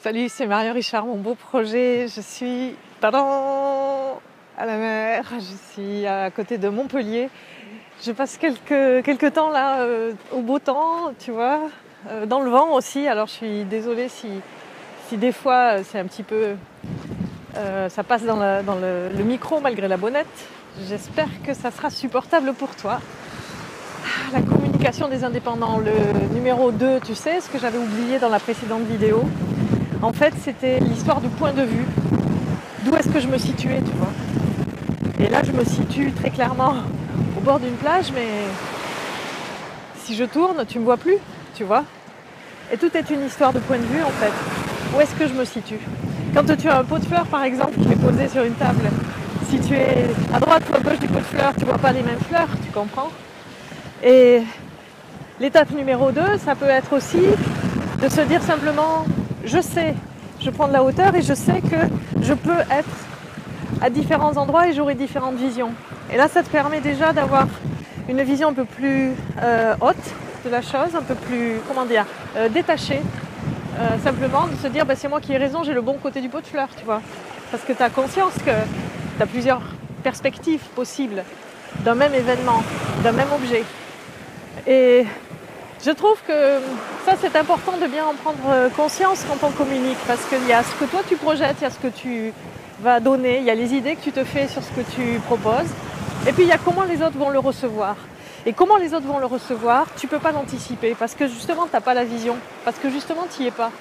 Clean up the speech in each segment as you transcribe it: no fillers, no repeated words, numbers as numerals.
Salut, c'est Marion Richard, mon beau projet. Je suis à la mer, je suis à côté de Montpellier. Je passe quelques temps là, au beau temps, tu vois, dans le vent aussi. Alors je suis désolée si des fois c'est un petit peu... ça passe dans le micro malgré la bonnette. J'espère que ça sera supportable pour toi. La communication des indépendants, le numéro 2, tu sais, ce que j'avais oublié dans la précédente vidéo. En fait, c'était l'histoire du point de vue. D'où est-ce que je me situais, tu vois. Et là, je me situe très clairement au bord d'une plage, mais si je tourne, tu ne me vois plus, tu vois. Et tout est une histoire de point de vue, en fait. Où est-ce que je me situe? Quand tu as un pot de fleurs, par exemple, qui est posé sur une table, si tu es à droite ou à gauche du pot de fleurs, tu ne vois pas les mêmes fleurs, tu comprends? Et l'étape numéro 2, ça peut être aussi de se dire simplement, je sais, je prends de la hauteur et je sais que je peux être à différents endroits et j'aurai différentes visions. Et là, ça te permet déjà d'avoir une vision un peu plus haute de la chose, un peu plus, détachée. Simplement de se dire, c'est moi qui ai raison, j'ai le bon côté du pot de fleurs, tu vois. Parce que tu as conscience que tu as plusieurs perspectives possibles d'un même événement, d'un même objet. Et je trouve que ça, c'est important de bien en prendre conscience quand on communique, parce qu'il y a ce que toi tu projettes, il y a ce que tu vas donner, il y a les idées que tu te fais sur ce que tu proposes, et puis il y a comment les autres vont le recevoir. Et comment les autres vont le recevoir, tu ne peux pas l'anticiper, parce que justement, tu n'as pas la vision, parce que justement, tu n'y es pas,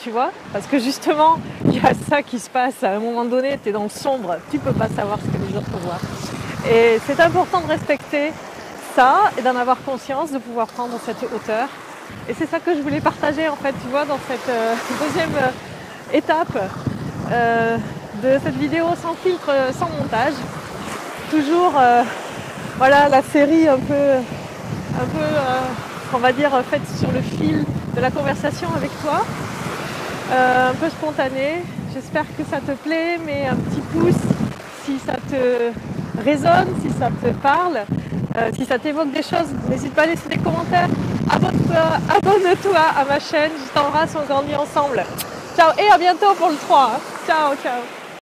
tu vois, parce que justement, il y a ça qui se passe, à un moment donné, tu es dans le sombre, tu ne peux pas savoir ce que les autres voient. Et c'est important de respecter ça et d'en avoir conscience, de pouvoir prendre cette hauteur. Et c'est ça que je voulais partager en fait, tu vois, dans cette deuxième étape de cette vidéo sans filtre, sans montage. Toujours la série un peu on va dire faite sur le fil de la conversation avec toi, un peu spontanée. J'espère que ça te plaît, mais un petit pouce si ça te résonne, si ça te parle. Si ça t'évoque des choses, n'hésite pas à laisser des commentaires. Abonne-toi à ma chaîne. Je t'embrasse, on grandit ensemble. Ciao et à bientôt pour le 3. Ciao, ciao.